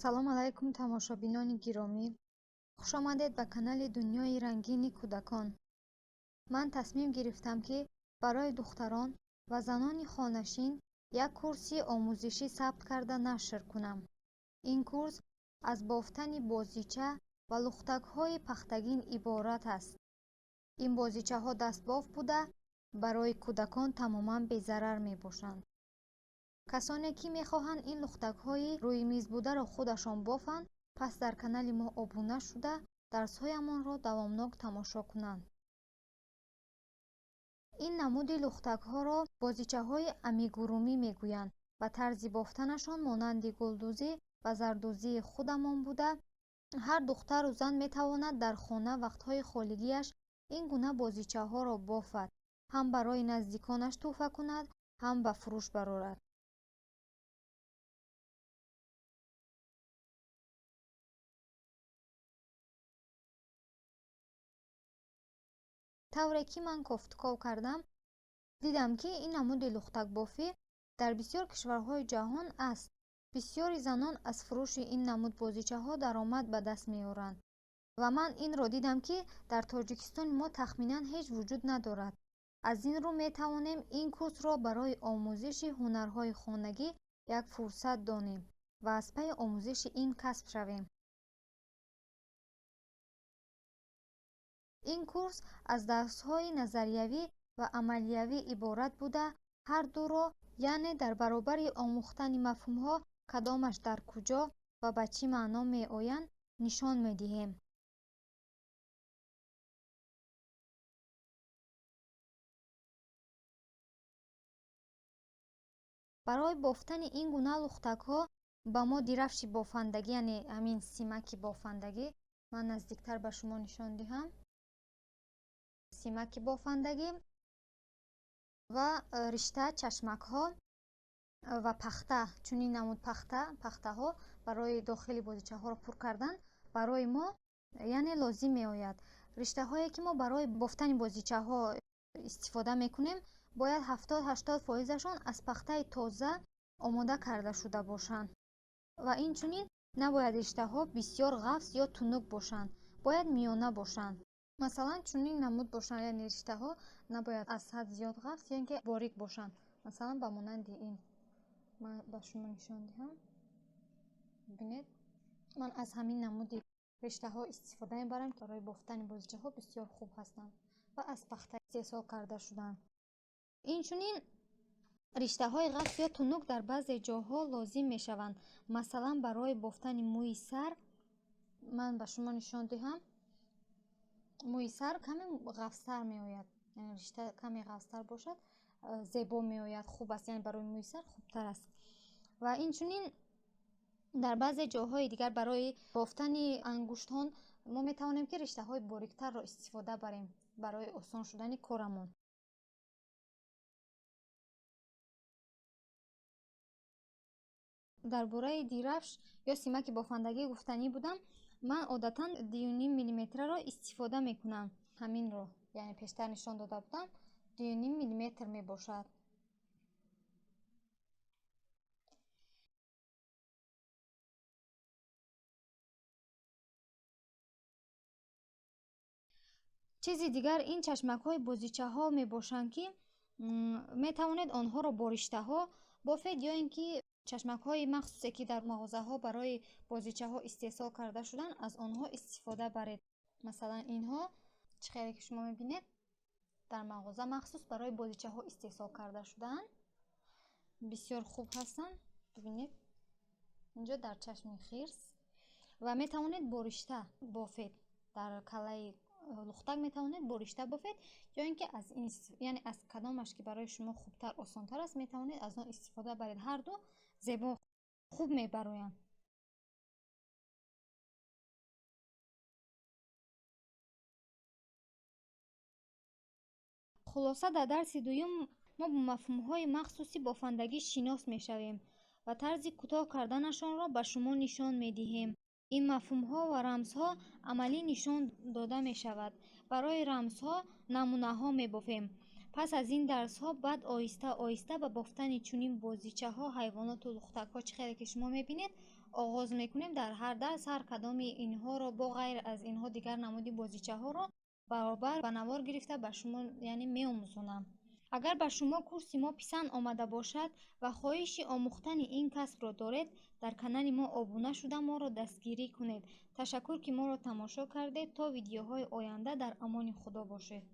салом алайкум тамошобинони гиромӣ, хушомадед ба канали Дунёи рангини кӯдакон. Ман тасмим гирифтам ки барои духтарон ва занони хонашин як курси омӯзишӣ сабт карда нашр кунам. Ин курс аз бофтани бозича ва лухтакҳои пахтагин иборат аст. Ин бозичаҳо дастбоф буда барои кӯдакон тамоман безарар мебошанд. касоне ки мехоҳанд ин лухтакҳои рӯйимизбударо худашон бофанд, пас дар канали мо обуна шуда дарсҳоямонро давомнок тамошо кунанд. ин намуди лухтакҳоро бозичаҳои амигурумӣ мегӯянд ва тарзи бофтанашон монанди гулдӯзӣ ва зардӯзии худамон буда, ҳар духтару зан метавонад дар хона вақтҳои холигиаш ин гуна бозичаҳоро бофад, ҳам барои наздиконаш тӯҳфа кунад, ҳам ба фурӯш барорад. тавре ки ман кофтуков кардам, дидам ки ин намуди лухтакбофӣ дар бисёр кишварҳои ҷаҳон аст. бисёри занон аз фурӯши ин намуд бозичаҳо даромад ба даст меоранд ва ман инро дидам ки дар тоҷикистони мо тахминан ҳеҷ вуҷуд надорад. аз ин рӯ метавонем ин курсро барои омӯзиши ҳунарҳои хонагӣ як фурсат донем ва аз пайи омӯзиши ин касб шавем. ин курс аз дарсҳои назариявӣ ва амалиявӣ иборат буда, ҳардуро, яъне дар баробари омӯхтани мафҳумҳо кадомаш дар куҷо ва ба чӣ маъно меоянд нишон медиҳем. барои бофтани ин гуна лухтакҳо ба мо дирафши бофандагӣ, яъне ҳамин симаки бофандагӣ, ман наздиктар ба шумо нишон диҳам. симаки бофандагӣ ва ришта, чашмакҳо ва пахта, чунин намуд пахтаҳо барои дохили бозичаҳоро пур кардан барои мо яъне лозим меояд. риштаҳое ки мо барои бофтани бозичаҳо истифода мекунем, бояд 70-80% аз пахтаи тоза омода карда шуда бошанд ва инчунин набояд риштаҳо бисёр ғафс ё тунук бошанд, бояд миёна бошанд. масалан чунин намуд бошанд, яъне риштаҳо набояд аз ҳад зиёд ғафс ё ин ки борик бошанд. масалан ба монанди ин ман ба шумо нишон диҳам. бинед, ман аз ҳамин намуди риштаҳо истифода мебарам ки барои бофтани бозичаҳо бисёр хуб ҳастанд ва аз пахта истеҳсол карда шудаанд. инчунин риштаҳои ғафс ё тунук дар баъзе ҷоҳо лозим мешаванд. масалан барои бофтани мӯи сар, ман ба шумо нишон диҳам. мӯи сар каме ғафстар меояд, яъне ришта каме ғафстар бошад, зебо меояд, хуб аст, яъне барои мӯи сар хубтар аст. ва инчунин дар баъзе ҷоҳои дигар барои бофтани ангуштон мо метавонем ки риштаҳои бориктарро истифода барем барои осон шудани корамон. дар бораи дирафш ё симаки бофандагӣ гуфтанӣ будам. ман одатан 2.5 миллиметрро истифода мекунам. ҳаминро, яъне пештар нишон дода будам, 2.5 миллиметр мебошад. чизи дигар ин чашмакҳои бозичаҳо мебошанд ки метавонед онҳоро бо риштаҳо бофед ё ин ки чашмакҳои махсусе ки дар мағозаҳо барои бозичаҳо истеҳсол карда шуданд, аз онҳо истифода баред. масалан инҳо чӣ хеле ки шумо мебинед дар мағоза махсус барои бозичаҳо истеҳсол карда шудаанд. бисёр хуб ҳастанд. бибинед инҷо дар чашми хирс ва метавонед бо ришта бофед. дар калаи лухтак метавонед бо ришта бофед ё ин ки аз ин яъне аз кадомаш ки барои шумо хубтар, осонтар аст, метавонед аз он истифода баред. ҳарду зебо хуб мебароянд. хулоса, дар дарси дуюм мо бо мафҳумҳои махсуси бофандагӣ шинос мешавем ва тарзи кӯтоҳ карданашонро ба шумо нишон медиҳем. ин мафҳумҳо ва рамзҳо амалӣ нишон дода мешавад. барои рамзҳо намунаҳо мебофем. пас аз ин дарсҳо баъд оҳиста оҳиста ба бофтани чунин бозичаҳо, ҳайвоноту лухтакҳо чӣ хеле ки шумо мебинед оғоз мекунем. Дар ҳар дарс ҳар кадоми инҳоро бо ғайр аз инҳо дигар намуди бозичаҳоро баробар ба навор гирифта ба шумо яъне меомӯзонам. агар ба шумо курси мо писанд омада бошад ва хоҳиши омӯхтани ин касбро доред, дар канали мо обуна шуда моро дастгирӣ кунед. ташаккур ки моро тамошо кардед. То видеоҳои оянда дар амони худо бошед.